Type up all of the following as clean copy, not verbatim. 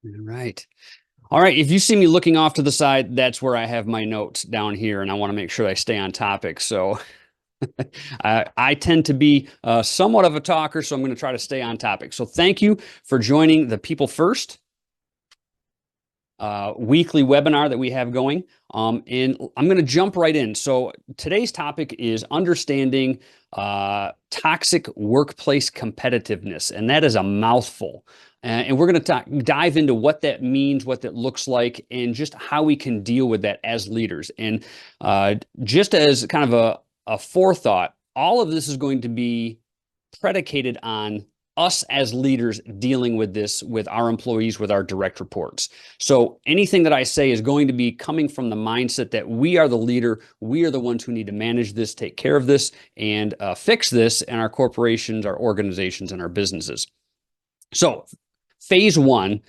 All right. All right. If you see me looking off to the side, that's where I have my notes down here, and I want to make sure I stay on topic. So I tend to be somewhat of a talker, so I'm going to try to stay on topic. So thank you for joining the People First weekly webinar that we have going. And I'm going to jump right in. So today's topic is understanding toxic workplace competitiveness, and that is a mouthful. And we're going to dive into what that means, what that looks like, and just how we can deal with that as leaders. And just as kind of a forethought, all of this is going to be predicated on us as leaders dealing with this with our employees, with our direct reports. So anything that I say is going to be coming from the mindset that we are the leader. We are the ones who need to manage this, take care of this, and fix this in our corporations, our organizations, and our businesses. So phase one,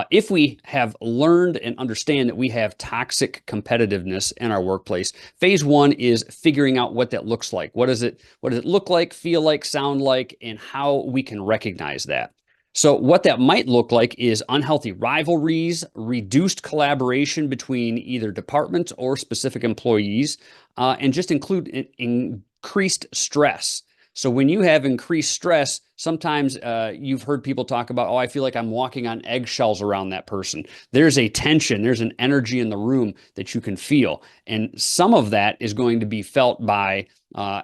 if we have learned and understand that we have toxic competitiveness in our workplace, phase one is figuring out what that looks like. What does it look like, feel like, sound like, and how we can recognize that. So what that might look like is unhealthy rivalries, reduced collaboration between either departments or specific employees, and just include increased stress. So when you have increased stress, sometimes you've heard people talk about, oh, I feel like I'm walking on eggshells around that person. There's a tension, there's an energy in the room that you can feel. And some of that is going to be felt by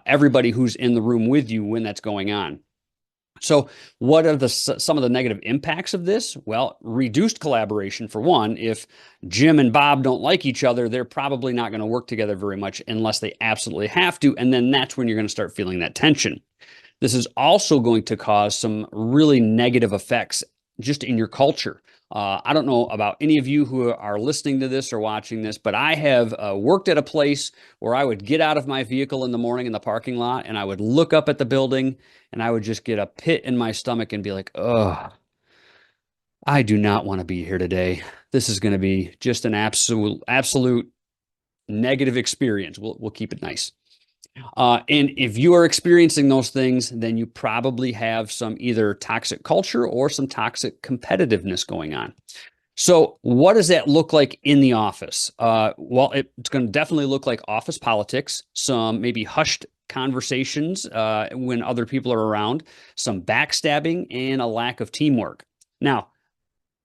everybody who's in the room with you when that's going on. So what are some of the negative impacts of this? Well, reduced collaboration for one. If Jim and Bob don't like each other, they're probably not going to work together very much unless they absolutely have to. And then that's when you're going to start feeling that tension. This is also going to cause some really negative effects just in your culture. I don't know about any of you who are listening to this or watching this, but I have worked at a place where I would get out of my vehicle in the morning in the parking lot and I would look up at the building and I would just get a pit in my stomach and be like, oh, I do not want to be here today. This is going to be just an absolute negative experience. We'll keep it nice. And if you are experiencing those things, then you probably have some either toxic culture or some toxic competitiveness going on. So what does that look like in the office? Well, it's going to definitely look like office politics, some maybe hushed conversations when other people are around, some backstabbing, and a lack of teamwork. Now,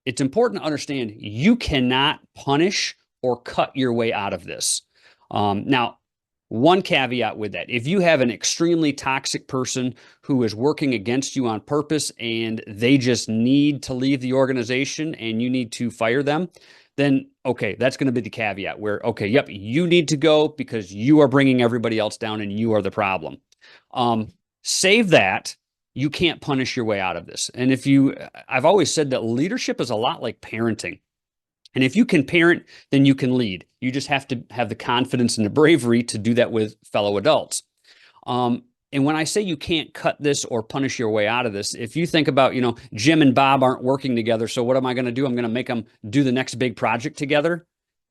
it's important to understand you cannot punish or cut your way out of this. Now, one caveat with that, if you have an extremely toxic person who is working against you on purpose and they just need to leave the organization and you need to fire them, then okay, that's going to be the caveat where, okay, yep, you need to go because you are bringing everybody else down and you are the problem. Save that. You can't punish your way out of this. And I've always said that leadership is a lot like parenting. And if you can parent, then you can lead. You just have to have the confidence and the bravery to do that with fellow adults. And when I say you can't cut this or punish your way out of this, if you think about, Jim and Bob aren't working together, so what am I going to do? I'm going to make them do the next big project together.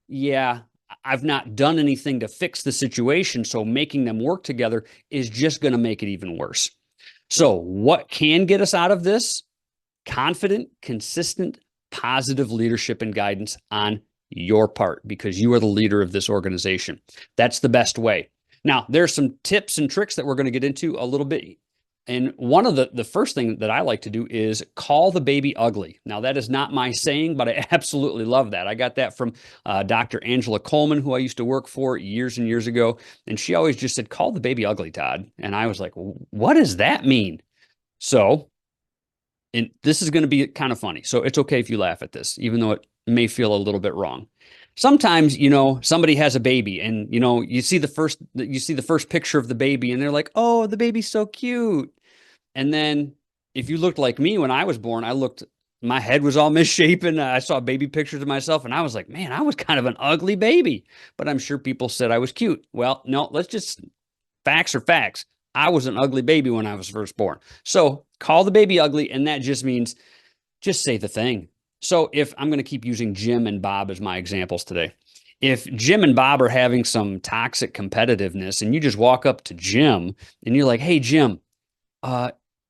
Yeah, I've not done anything to fix the situation, so making them work together is just going to make it even worse. So what can get us out of this? Confident, consistent, positive leadership and guidance on your part because you are the leader of this organization. That's the best way. Now, there's some tips and tricks that we're going to get into a little bit. And one of the first thing that I like to do is call the baby ugly. Now, that is not my saying, but I absolutely love that. I got that from Dr. Angela Coleman, who I used to work for years and years ago. And she always just said, call the baby ugly, Todd. And I was like, what does that mean? So, and this is going to be kind of funny. So it's okay if you laugh at this, even though it may feel a little bit wrong. Sometimes, somebody has a baby and, you see the first picture of the baby and they're like, oh, the baby's so cute. And then if you looked like me when I was born, my head was all misshapen. I saw baby pictures of myself and I was like, man, I was kind of an ugly baby, but I'm sure people said I was cute. Well, no, facts are facts. I was an ugly baby when I was first born. So call the baby ugly. And that just means just say the thing. So if I'm going to keep using Jim and Bob as my examples today, if Jim and Bob are having some toxic competitiveness and you just walk up to Jim and you're like, hey, Jim,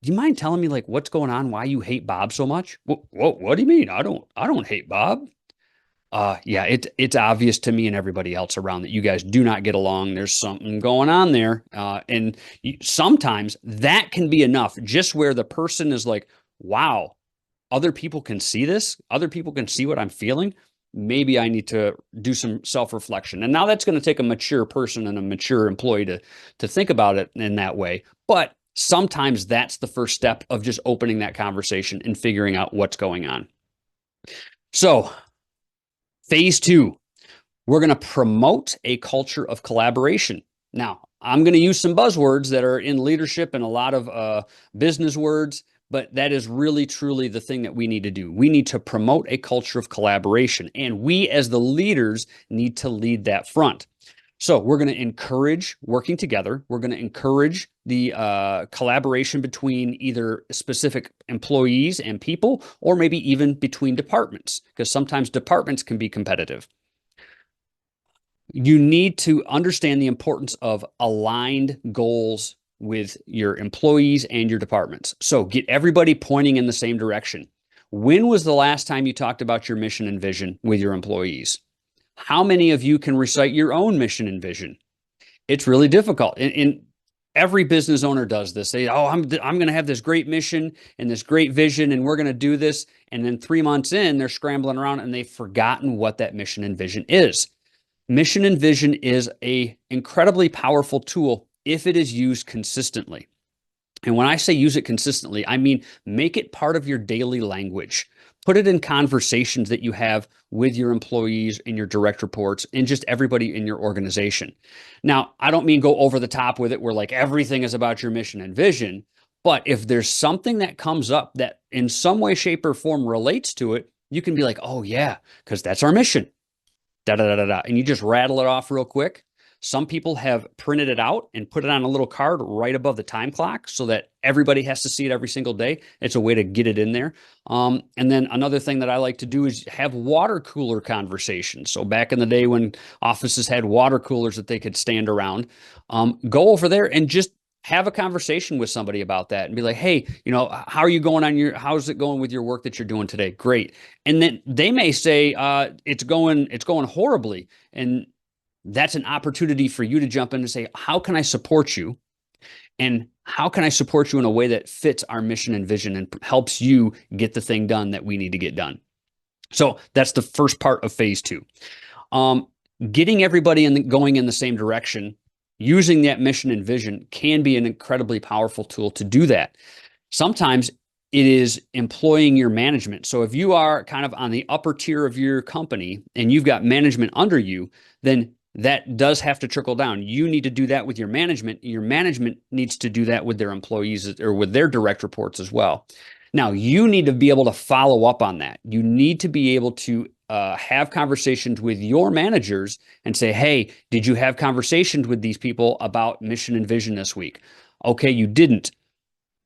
do you mind telling me like what's going on, why you hate Bob so much? What do you mean? I don't hate Bob. Yeah, it's obvious to me and everybody else around that you guys do not get along. There's something going on there. And sometimes that can be enough, just where the person is like, wow, other people can see this. Other people can see what I'm feeling. Maybe I need to do some self-reflection. And now that's going to take a mature person and a mature employee to think about it in that way. But sometimes that's the first step of just opening that conversation and figuring out what's going on. So, phase two, we're going to promote a culture of collaboration. Now, I'm going to use some buzzwords that are in leadership and a lot of business words, but that is really, truly the thing that we need to do. We need to promote a culture of collaboration, and we as the leaders need to lead that front. So we're going to encourage working together. We're going to encourage the collaboration between either specific employees and people, or maybe even between departments, because sometimes departments can be competitive. You need to understand the importance of aligned goals with your employees and your departments. So get everybody pointing in the same direction. When was the last time you talked about your mission and vision with your employees? How many of you can recite your own mission and vision? It's really difficult. And every business owner does this. They, oh, I'm going to have this great mission and this great vision, and we're going to do this. And then 3 months in, they're scrambling around and they've forgotten what that mission and vision is. Mission and vision is an incredibly powerful tool if it is used consistently. And when I say use it consistently, I mean make it part of your daily language. Put it in conversations that you have with your employees and your direct reports and just everybody in your organization. Now, I don't mean go over the top with it where like everything is about your mission and vision, but if there's something that comes up that in some way, shape, or form relates to it, you can be like, oh yeah, because that's our mission. Da, da, da, da, da. And you just rattle it off real quick. Some people have printed it out and put it on a little card right above the time clock so that everybody has to see it every single day. It's a way to get it in there. And then another thing that I like to do is have water cooler conversations. So back in the day when offices had water coolers that they could stand around, go over there and just have a conversation with somebody about that and be like, hey, how are you going how's it going with your work that you're doing today? Great. And then they may say, it's going horribly. And that's an opportunity for you to jump in and say, how can I support you? And how can I support you in a way that fits our mission and vision and helps you get the thing done that we need to get done? So that's the first part of phase two. Getting everybody going in the same direction, using that mission and vision can be an incredibly powerful tool to do that. Sometimes it is employing your management. So if you are kind of on the upper tier of your company and you've got management under you, then that does have to trickle down. You need to do that with your management. Your management needs to do that with their employees or with their direct reports as well. Now, you need to be able to follow up on that. You need to be able to have conversations with your managers and say, hey, did you have conversations with these people about mission and vision this week? Okay, you didn't.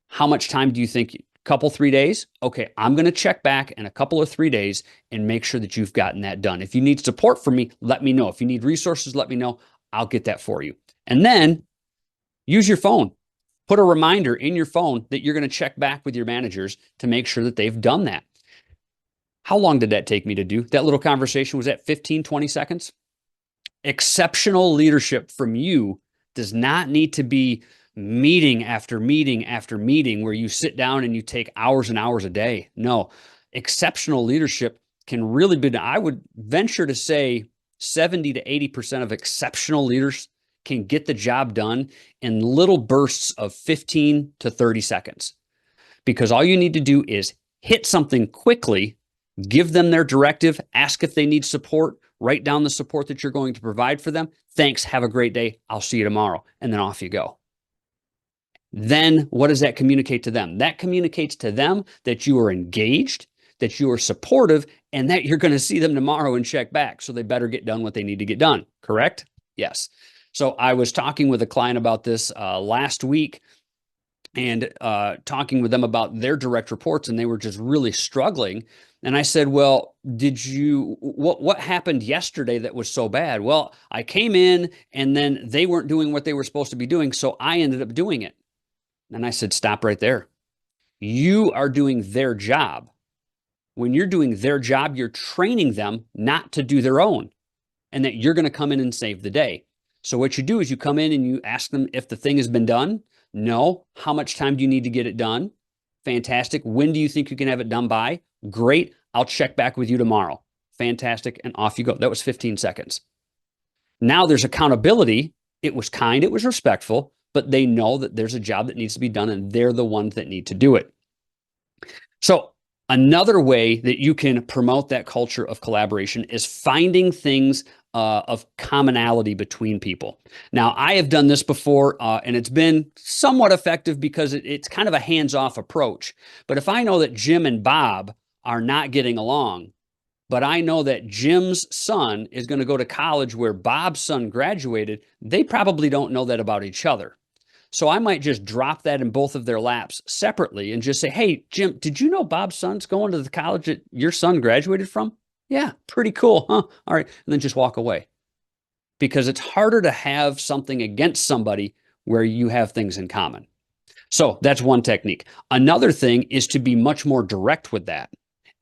How much time do you think? Couple, 3 days? Okay, I'm going to check back in a couple of 3 days and make sure that you've gotten that done. If you need support from me, let me know. If you need resources, let me know. I'll get that for you. And then use your phone. Put a reminder in your phone that you're going to check back with your managers to make sure that they've done that. How long did that take me to do? That little conversation, was that 15, 20 seconds? Exceptional leadership from you does not need to be meeting after meeting after meeting where you sit down and you take hours and hours a day. No, exceptional leadership can really be, I would venture to say 70 to 80% of exceptional leaders can get the job done in little bursts of 15 to 30 seconds. Because all you need to do is hit something quickly, give them their directive, ask if they need support, write down the support that you're going to provide for them. Thanks, have a great day. I'll see you tomorrow. And then off you go. Then what does that communicate to them? That communicates to them that you are engaged, that you are supportive, and that you're going to see them tomorrow and check back. So they better get done what they need to get done. Correct? Yes. So I was talking with a client about this last week and talking with them about their direct reports, and they were just really struggling. And I said, well, what happened yesterday that was so bad? Well, I came in and then they weren't doing what they were supposed to be doing. So I ended up doing it. And I said, stop right there. You are doing their job. When you're doing their job, you're training them not to do their own, and that you're going to come in and save the day. So what you do is you come in and you ask them if the thing has been done. No. How much time do you need to get it done? Fantastic. When do you think you can have it done by? Great. I'll check back with you tomorrow. Fantastic. And off you go. That was 15 seconds. Now there's accountability. It was kind, it was respectful, but they know that there's a job that needs to be done and they're the ones that need to do it. So another way that you can promote that culture of collaboration is finding things of commonality between people. Now, I have done this before, and it's been somewhat effective because it's kind of a hands-off approach. But if I know that Jim and Bob are not getting along, but I know that Jim's son is going to go to college where Bob's son graduated, they probably don't know that about each other. So I might just drop that in both of their laps separately and just say, hey, Jim, did you know Bob's son's going to the college that your son graduated from? Yeah, pretty cool, huh? All right. And then just walk away. Because it's harder to have something against somebody where you have things in common. So that's one technique. Another thing is to be much more direct with that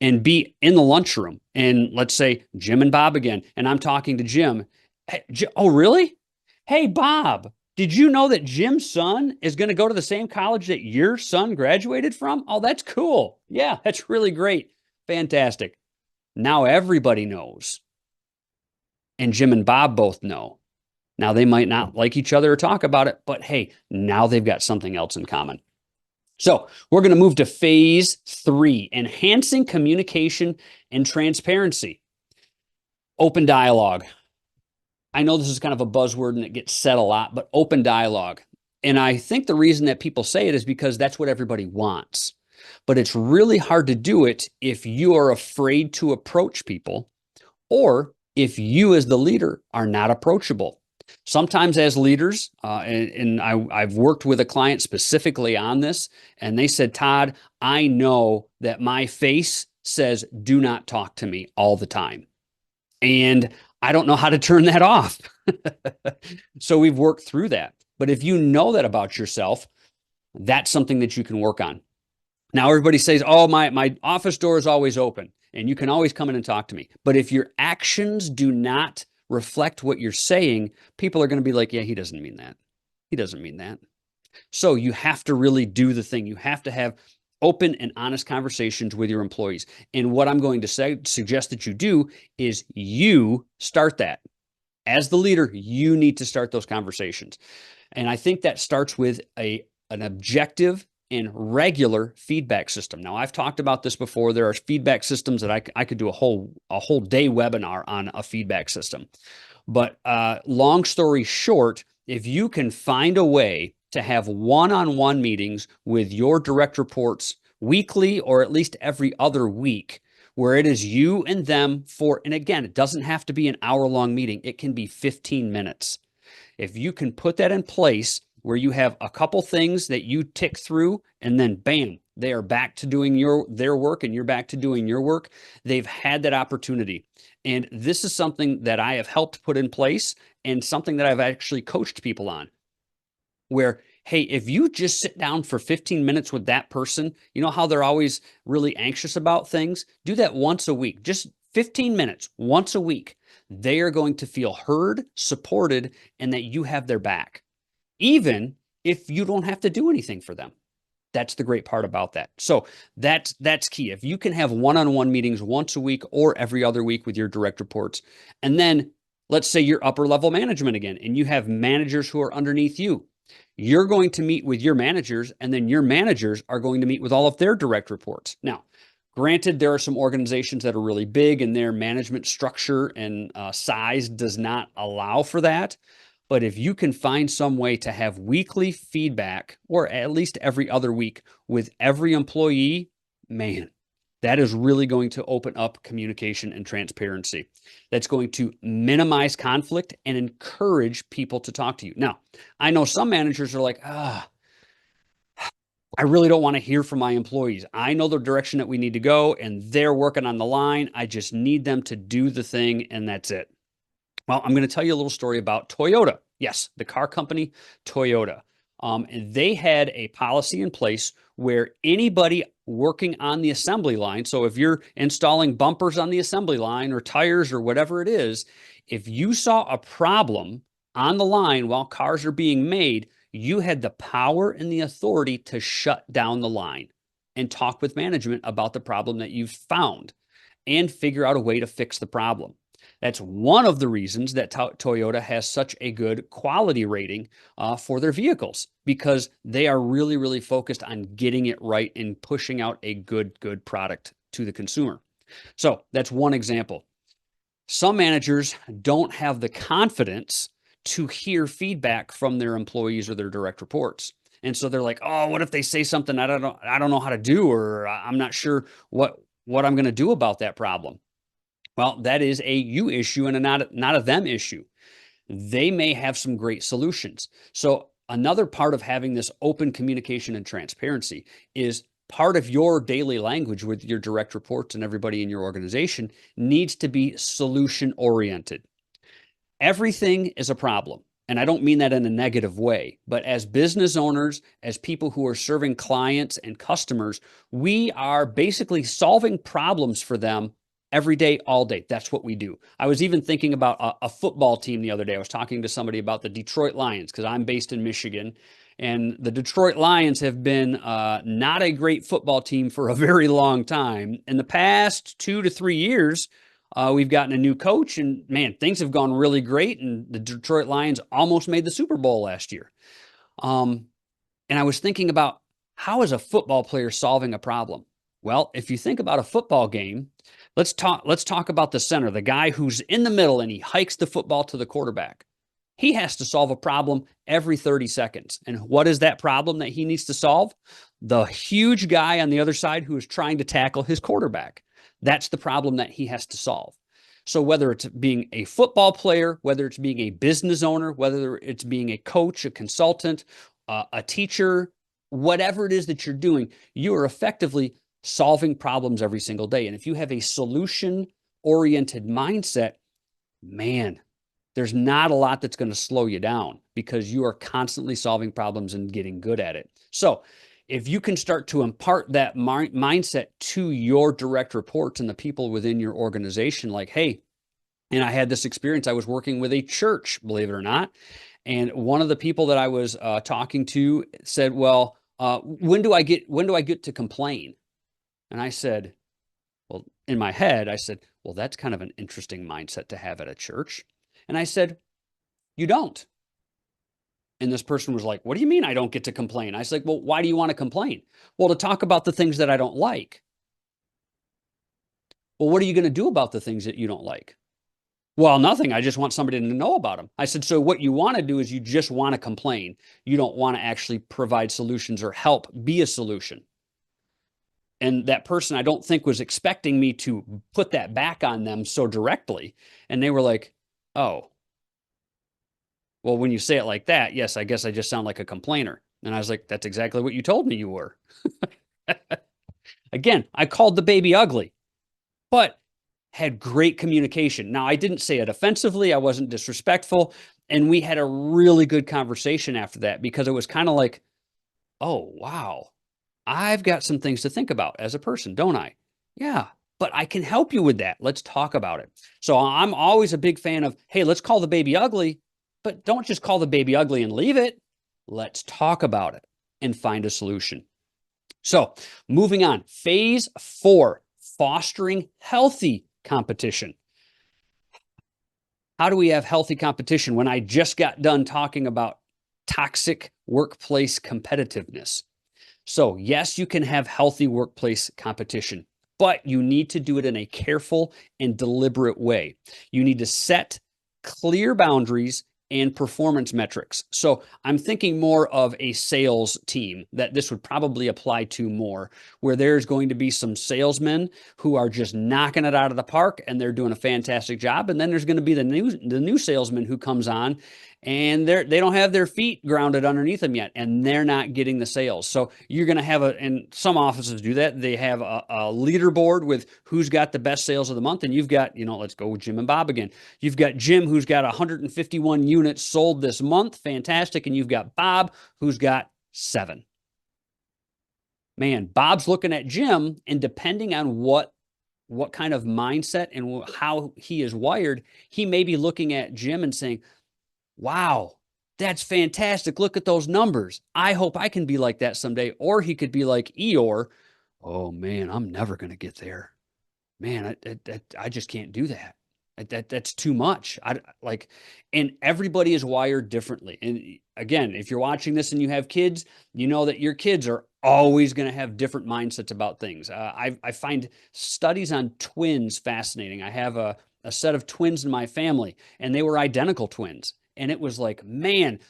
and be in the lunchroom. And let's say Jim and Bob again, and I'm talking to Jim. Hey, oh, really? Hey, Bob, did you know that Jim's son is going to go to the same college that your son graduated from? Oh, that's cool. Yeah, that's really great. Fantastic. Now everybody knows. And Jim and Bob both know. Now they might not like each other or talk about it, but hey, now they've got something else in common. So we're going to move to phase 3, enhancing communication and transparency. Open dialogue. I know this is kind of a buzzword and it gets said a lot, but open dialogue. And I think the reason that people say it is because that's what everybody wants. But it's really hard to do it if you are afraid to approach people or if you as the leader are not approachable. Sometimes as leaders, and I've worked with a client specifically on this, and they said, Todd, I know that my face says, do not talk to me all the time. And I don't know how to turn that off. So we've worked through that. But if you know that about yourself, that's something that you can work on. Now, everybody says, oh, my office door is always open and you can always come in and talk to me. But if your actions do not reflect what you're saying, people are going to be like, yeah, he doesn't mean that. He doesn't mean that. So you have to really do the thing. You have to have open and honest conversations with your employees. And what I'm going to suggest that you do is you start that. As the leader, you need to start those conversations. And I think that starts with an objective and regular feedback system. Now, I've talked about this before. There are feedback systems that I could do a whole day webinar on a feedback system. But long story short, if you can find a way to have one-on-one meetings with your direct reports weekly or at least every other week, where it is you and them for, and again, it doesn't have to be an hour-long meeting. It can be 15 minutes. If you can put that in place where you have a couple things that you tick through and then bam, they are back to doing their work and you're back to doing your work. They've had that opportunity. And this is something that I have helped put in place and something that I've actually coached people on where, hey, if you just sit down for 15 minutes with that person, you know how they're always really anxious about things? Do that once a week, just 15 minutes once a week. They are going to feel heard, supported, and that you have their back, even if you don't have to do anything for them. That's the great part about that. So that's key. If you can have one-on-one meetings once a week or every other week with your direct reports, and then let's say you're upper level management again, and you have managers who are underneath you. You're going to meet with your managers, and then your managers are going to meet with all of their direct reports. Now, granted, there are some organizations that are really big and their management structure and size does not allow for that. But if you can find some way to have weekly feedback, or at least every other week with every employee, man, that is really going to open up communication and transparency. That's going to minimize conflict and encourage people to talk to you. Now, I know some managers are like, I really don't want to hear from my employees. I know the direction that we need to go and they're working on the line. I just need them to do the thing and that's it. Well, I'm going to tell you a little story about Toyota. Yes, the car company, Toyota. And they had a policy in place where anybody working on the assembly line, so if you're installing bumpers on the assembly line or tires or whatever it is, if you saw a problem on the line while cars are being made, you had the power and the authority to shut down the line and talk with management about the problem that you've found and figure out a way to fix the problem. That's one of the reasons that Toyota has such a good quality rating for their vehicles, because they are really, really focused on getting it right and pushing out a good product to the consumer. So that's one example. Some managers don't have the confidence to hear feedback from their employees or their direct reports. And so they're like, "Oh, what if they say something I don't know how to do, or I'm not sure what I'm going to do about that problem?" Well, that is a you issue and not a them issue. They may have some great solutions. So another part of having this open communication and transparency is part of your daily language with your direct reports and everybody in your organization needs to be solution oriented. Everything is a problem. And I don't mean that in a negative way, but as business owners, as people who are serving clients and customers, we are basically solving problems for them every day, all day. That's what we do. I was even thinking about a football team the other day. I was talking to somebody about the Detroit Lions because I'm based in Michigan. And the Detroit Lions have been not a great football team for a very long time. In the past 2 to 3 years, we've gotten a new coach, and man, things have gone really great. And the Detroit Lions almost made the Super Bowl last year. And I was thinking about, how is a football player solving a problem? Well, if you think about a football game, let's talk about the center, the guy who's in the middle and he hikes the football to the quarterback. He has to solve a problem every 30 seconds. And what is that problem that he needs to solve? The huge guy on the other side who is trying to tackle his quarterback. That's the problem that he has to solve. So whether it's being a football player, whether it's being a business owner, whether it's being a coach, a consultant, a teacher, whatever it is that you're doing, you are effectively solving problems every single day. And if you have a solution-oriented mindset, man, there's not a lot that's going to slow you down because you are constantly solving problems and getting good at it. So if you can start to impart that mindset to your direct reports and the people within your organization, like, hey, and I had this experience. I was working with a church, believe it or not. And one of the people that I was talking to said, well, when do I get to complain? And I said, well, in my head, I said, well, that's kind of an interesting mindset to have at a church. And I said, you don't. And this person was like, what do you mean I don't get to complain? I was like, well, why do you want to complain? Well, to talk about the things that I don't like. Well, what are you going to do about the things that you don't like? Well, nothing. I just want somebody to know about them. I said, so what you want to do is you just want to complain. You don't want to actually provide solutions or help be a solution. And that person, I don't think, was expecting me to put that back on them so directly. And they were like, oh, well, when you say it like that, yes, I guess I just sound like a complainer. And I was like, that's exactly what you told me you were. Again, I called the baby ugly, but had great communication. Now, I didn't say it offensively. I wasn't disrespectful. And we had a really good conversation after that, because it was kind of like, oh, wow, I've got some things to think about as a person, don't I? Yeah, but I can help you with that. Let's talk about it. So I'm always a big fan of, hey, let's call the baby ugly, but don't just call the baby ugly and leave it. Let's talk about it and find a solution. So moving on, phase 4, fostering healthy competition. How do we have healthy competition when I just got done talking about toxic workplace competitiveness? So yes, you can have healthy workplace competition, but you need to do it in a careful and deliberate way. You need to set clear boundaries and performance metrics. So I'm thinking more of a sales team that this would probably apply to more, where there's going to be some salesmen who are just knocking it out of the park and they're doing a fantastic job. And then there's going to be the new salesman who comes on and they don't have their feet grounded underneath them yet, and they're not getting the sales. So you're going to have and some offices do that. They have a leaderboard with who's got the best sales of the month, and you've got, let's go with Jim and Bob again. You've got Jim, who's got 151 units sold this month, fantastic, and you've got Bob, who's got 7. Man, Bob's looking at Jim, and depending on what kind of mindset and how he is wired, he may be looking at Jim and saying, wow, that's fantastic. Look at those numbers. I hope I can be like that someday. Or he could be like Eeyore. Oh man, I'm never going to get there. Man, I just can't do that. That's too much. And everybody is wired differently. And again, if you're watching this and you have kids, you know that your kids are always going to have different mindsets about things. I find studies on twins fascinating. I have a set of twins in my family, and they were identical twins. And it was like, man,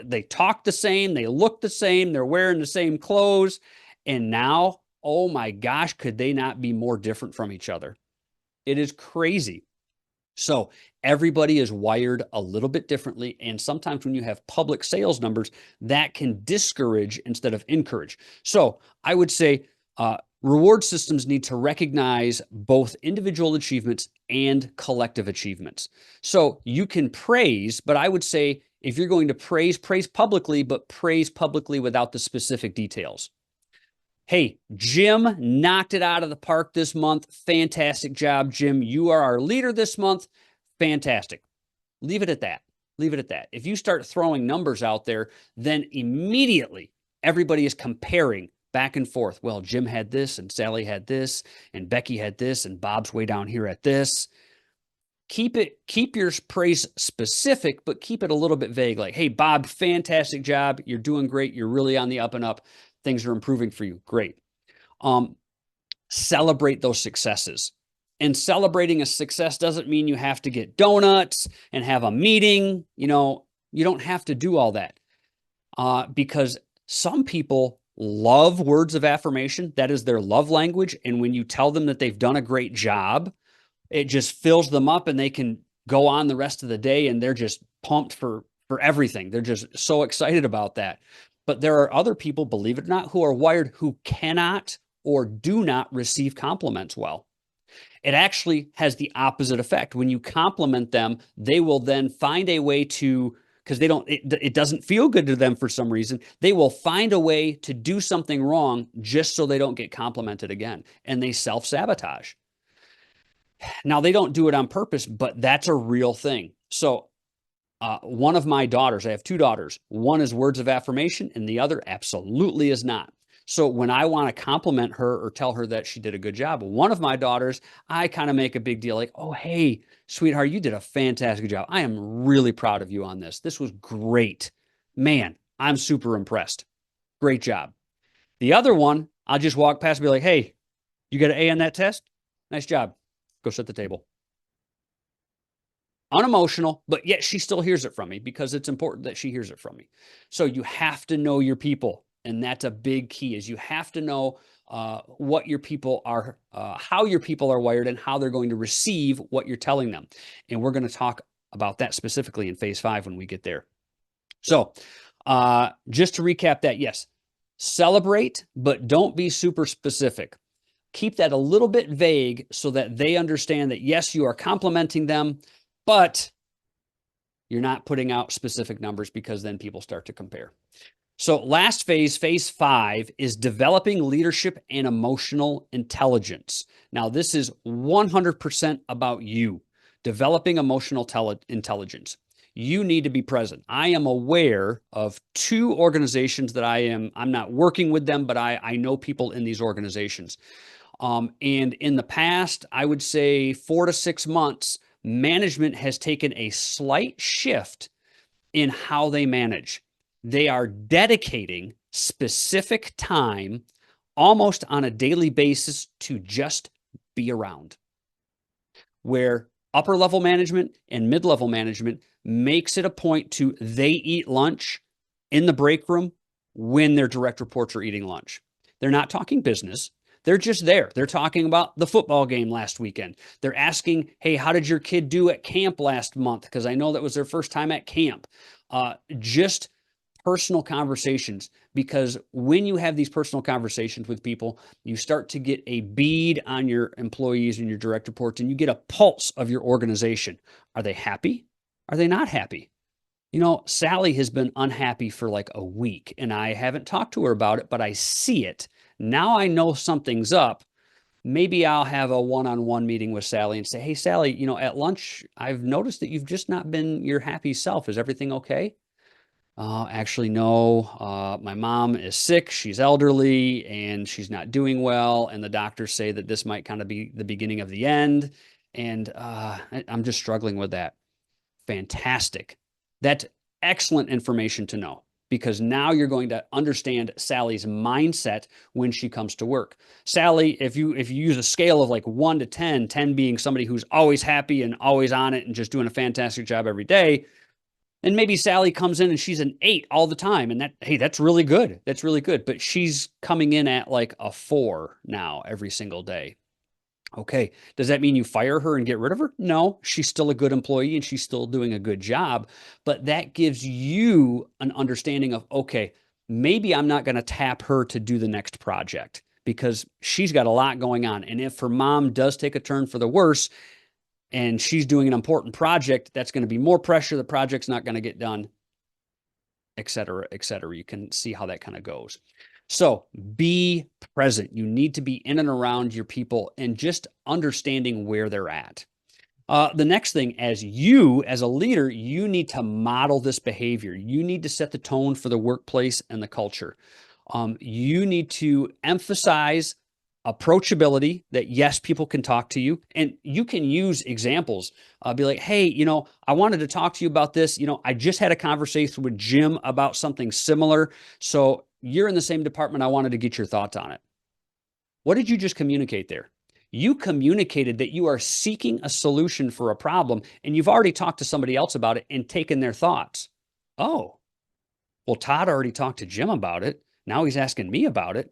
they talk the same, they look the same, they're wearing the same clothes. And now, oh my gosh, could they not be more different from each other? It is crazy. So everybody is wired a little bit differently. And sometimes when you have public sales numbers, that can discourage instead of encourage. So I would say reward systems need to recognize both individual achievements and collective achievements. So you can praise, but I would say if you're going to praise publicly, but praise publicly without the specific details. Hey, Jim knocked it out of the park this month. Fantastic job, Jim. You are our leader this month. Fantastic. Leave it at that. Leave it at that. If you start throwing numbers out there, then immediately everybody is comparing back and forth. Well, Jim had this, and Sally had this, and Becky had this, and Bob's way down here at this. Keep your praise specific, but keep it a little bit vague. Like, hey, Bob, fantastic job. You're doing great. You're really on the up and up. Things are improving for you. Great. Celebrate those successes. And celebrating a success doesn't mean you have to get donuts and have a meeting. You don't have to do all that because some people love words of affirmation. That is their love language. And when you tell them that they've done a great job, it just fills them up, and they can go on the rest of the day, and they're just pumped for everything. They're just so excited about that. But there are other people, believe it or not, who are wired who cannot or do not receive compliments well. It actually has the opposite effect. When you compliment them, they will then find a way to, because it doesn't feel good to them for some reason, they will find a way to do something wrong just so they don't get complimented again. And they self-sabotage. Now, they don't do it on purpose, but that's a real thing. So one of my daughters, I have 2 daughters. One is words of affirmation, and the other absolutely is not. So when I want to compliment her or tell her that she did a good job, one of my daughters, I kind of make a big deal like, oh, hey, sweetheart, you did a fantastic job. I am really proud of you on this. This was great. Man, I'm super impressed. Great job. The other one, I'll just walk past and be like, hey, you got an A on that test? Nice job. Go set the table. Unemotional, but yet she still hears it from me because it's important that she hears it from me. So you have to know your people. And that's a big key, is you have to know what your people are, how your people are wired, and how they're going to receive what you're telling them. And we're going to talk about that specifically in phase 5 when we get there. So just to recap that, yes, celebrate, but don't be super specific. Keep that a little bit vague so that they understand that, yes, you are complimenting them, but you're not putting out specific numbers, because then people start to compare. So last phase, phase 5, is developing leadership and emotional intelligence. Now, this is 100% about you, developing emotional intelligence. You need to be present. I am aware of 2 organizations that I'm not working with them, but I know people in these organizations. And in the past, I would say 4 to 6 months, management has taken a slight shift in how they manage. They are dedicating specific time almost on a daily basis to just be around. Where upper level management and mid-level management makes it a point to, they eat lunch in the break room when their direct reports are eating lunch. They're not talking business. They're just there. They're talking about the football game last weekend. They're asking, hey, how did your kid do at camp last month? Because I know that was their first time at camp. Just personal conversations, because when you have these personal conversations with people, you start to get a bead on your employees and your direct reports, and you get a pulse of your organization. Are they happy? Are they not happy? Sally has been unhappy for like a week, and I haven't talked to her about it, but I see it. Now I know something's up. Maybe I'll have a one-on-one meeting with Sally and say, hey, Sally, at lunch, I've noticed that you've just not been your happy self. Is everything okay? Actually, no. My mom is sick. She's elderly and she's not doing well. And the doctors say that this might kind of be the beginning of the end. And I'm just struggling with that. Fantastic. That's excellent information to know, because now you're going to understand Sally's mindset when she comes to work. Sally, if you use a scale of like 1 to 10, 10 being somebody who's always happy and always on it and just doing a fantastic job every day, and maybe Sally comes in and she's an 8 all the time. And that's really good. That's really good. But she's coming in at like a 4 now every single day. Okay. Does that mean you fire her and get rid of her? No, she's still a good employee and she's still doing a good job. But that gives you an understanding of, okay, maybe I'm not going to tap her to do the next project because she's got a lot going on. And if her mom does take a turn for the worse, and she's doing an important project, that's going to be more pressure. The project's not going to get done, et cetera, et cetera. You can see how that kind of goes. So be present. You need to be in and around your people and just understanding where they're at. The next thing, as a leader, you need to model this behavior. You need to set the tone for the workplace and the culture. You need to emphasize approachability, that yes, people can talk to you, and you can use examples. Be like, hey, I wanted to talk to you about this. I just had a conversation with Jim about something similar. So you're in the same department. I wanted to get your thoughts on it. What did you just communicate there? You communicated that you are seeking a solution for a problem, and you've already talked to somebody else about it and taken their thoughts. Oh, well, Todd already talked to Jim about it. Now he's asking me about it.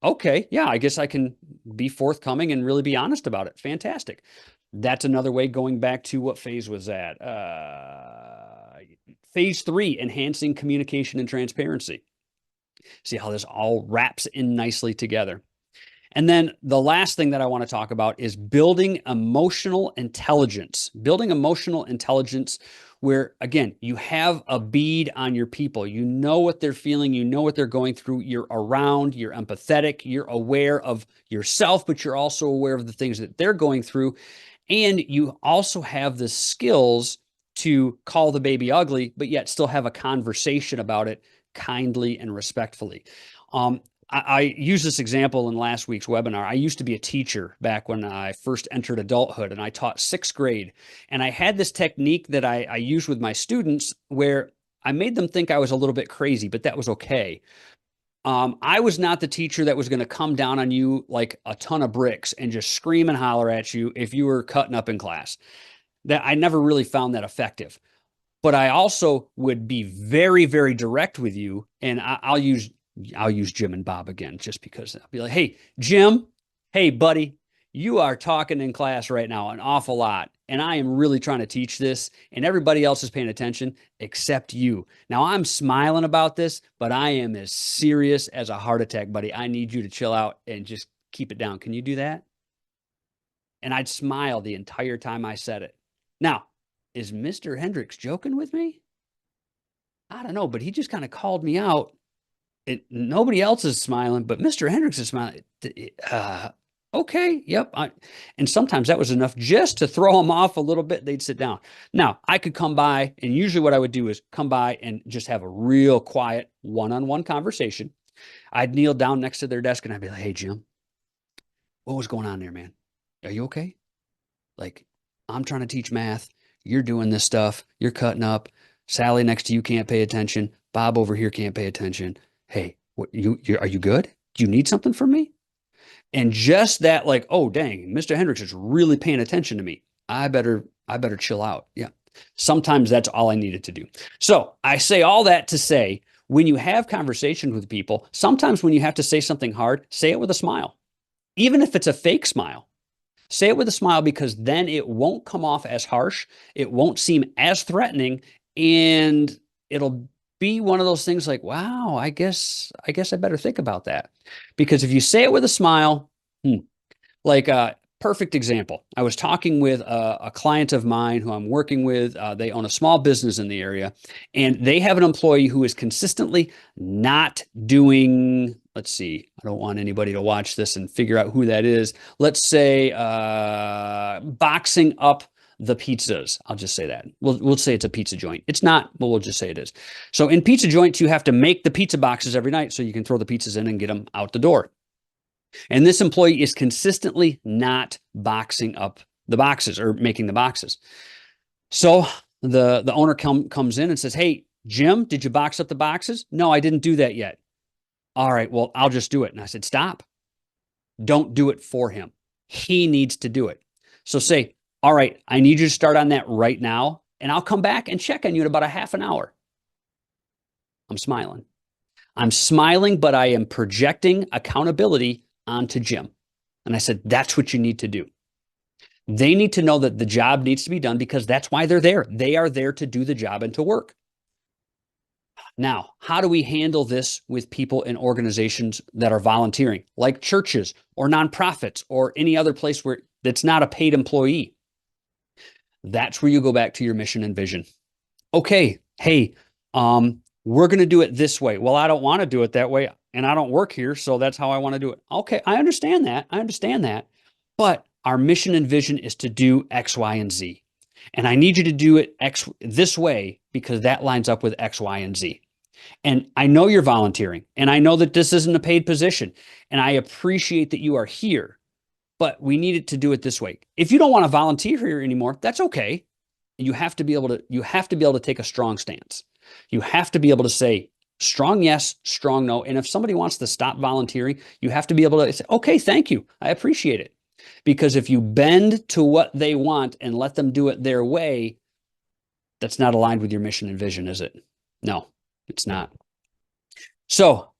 Okay, yeah, I guess I can be forthcoming and really be honest about it. Fantastic. That's another way, going back to what phase was that? Phase 3, enhancing communication and transparency. See how this all wraps in nicely together. And then the last thing that I want to talk about is building emotional intelligence. Building emotional intelligence where, again, you have a bead on your people. You know what they're feeling. You know what they're going through. You're around. You're empathetic. You're aware of yourself, but you're also aware of the things that they're going through. And you also have the skills to call the baby ugly, but yet still have a conversation about it kindly and respectfully. I used this example in last week's webinar. I used to be a teacher back when I first entered adulthood, and I taught 6th grade. And I had this technique that I used with my students where I made them think I was a little bit crazy, but that was okay. I was not the teacher that was going to come down on you like a ton of bricks and just scream and holler at you if you were cutting up in class. That I never really found that effective. But I also would be very, very direct with you, and I'll use Jim and Bob again, just because I'll be like, hey, Jim, hey, buddy, you are talking in class right now an awful lot. And I am really trying to teach this, and everybody else is paying attention except you. Now, I'm smiling about this, but I am as serious as a heart attack, buddy. I need you to chill out and just keep it down. Can you do that? And I'd smile the entire time I said it. Now, is Mr. Hendricks joking with me? I don't know, but he just kind of called me out. Nobody else is smiling, but Mr. Hendricks is smiling. Okay, yep. And sometimes that was enough just to throw them off a little bit. They'd sit down. Now, I could come by, and usually what I would do is come by and just have a real quiet one-on-one conversation. I'd kneel down next to their desk, and I'd be like, hey, Jim, what was going on there, man? Are you okay? Like, I'm trying to teach math. You're doing this stuff. You're cutting up. Sally next to you can't pay attention. Bob over here can't pay attention. Hey, are you good? Do you need something from me? And just that, like, oh, dang, Mr. Hendricks is really paying attention to me. I better chill out. Yeah. Sometimes that's all I needed to do. So I say all that to say, when you have conversations with people, sometimes when you have to say something hard, say it with a smile. even if it's a fake smile. Say it with a smile, because then it won't come off as harsh. It won't seem as threatening, and it'll be one of those things like, wow, I guess I better think about that. Because if you say it with a smile, like a perfect example, I was talking with a client of mine who I'm working with. They own a small business in the area, and they have an employee who is consistently not doing, let's see, I don't want anybody to watch this and figure out who that is. Let's say boxing up the pizzas. I'll just say that. We'll say it's a pizza joint. It's not, but we'll just say it is. So in pizza joints, you have to make the pizza boxes every night so you can throw the pizzas in and get them out the door. And this employee is consistently not boxing up the boxes or making the boxes. So the owner comes in and says, "Hey, Jim, did you box up the boxes?" "No, I didn't do that yet." "All right, well, I'll just do it." And I said, "Stop. Don't do it for him. He needs to do it." So say, "All right, I need you to start on that right now, and I'll come back and check on you in about a half an hour." I'm smiling. I'm smiling, but I am projecting accountability onto Jim. And I said, that's what you need to do. They need to know that the job needs to be done, because that's why they're there. They are there to do the job and to work. Now, how do we handle this with people in organizations that are volunteering, like churches or nonprofits or any other place where that's not a paid employee? That's where you go back to your mission and vision. Okay, hey, we're going to do it this way. Well, I don't want to do it that way, and I don't work here, so that's how I want to do it. Okay, I understand that. I understand that. But our mission and vision is to do X, Y, and Z. And I need you to do it this way, because that lines up with X, Y, and Z. And I know you're volunteering, and I know that this isn't a paid position, and I appreciate that you are here, but we needed to do it this way. If you don't want to volunteer here anymore, that's okay. You have to be able to take a strong stance. You have to be able to say strong yes, strong no. And if somebody wants to stop volunteering, you have to be able to say, okay, thank you, I appreciate it. Because if you bend to what they want and let them do it their way, that's not aligned with your mission and vision, is it? No, it's not. So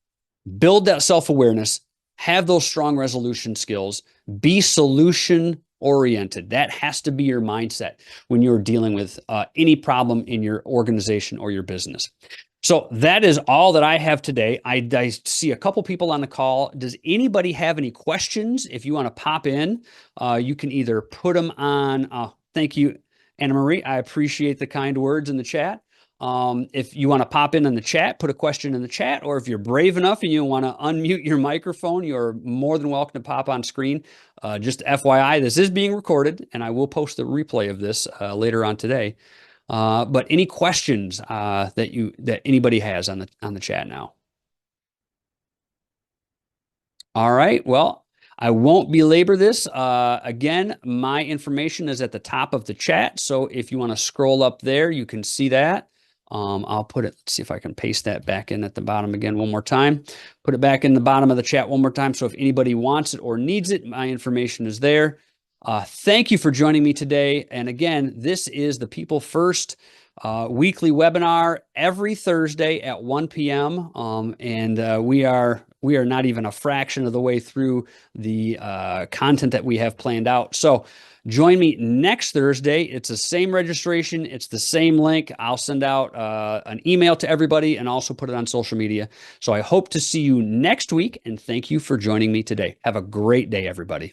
build that self-awareness, have those strong resolution skills, be solution oriented. That has to be your mindset when you're dealing with any problem in your organization or your business. So that is all that I have today. I see a couple people on the call. Does anybody have any questions? If you want to pop in, you can either put them on. Thank you, Anna Marie. I appreciate the kind words in the chat. If you want to pop in the chat, put a question in the chat, or if you're brave enough and you want to unmute your microphone, you're more than welcome to pop on screen. Just FYI, this is being recorded, and I will post the replay of this later on today. But any questions that anybody has on the chat now? All right. Well, I won't belabor this. Again, my information is at the top of the chat. So if you want to scroll up there, you can see that. I'll put it, let's see if I can paste that back in at the bottom again one more time. Put it back in the bottom of the chat one more time. So if anybody wants it or needs it, my information is there. Thank you for joining me today. And again, this is the People First weekly webinar every Thursday at 1 p.m. We are not even a fraction of the way through the content that we have planned out. So join me next Thursday. It's the same registration. It's the same link. I'll send out an email to everybody and also put it on social media. So I hope to see you next week, and thank you for joining me today. Have a great day, everybody.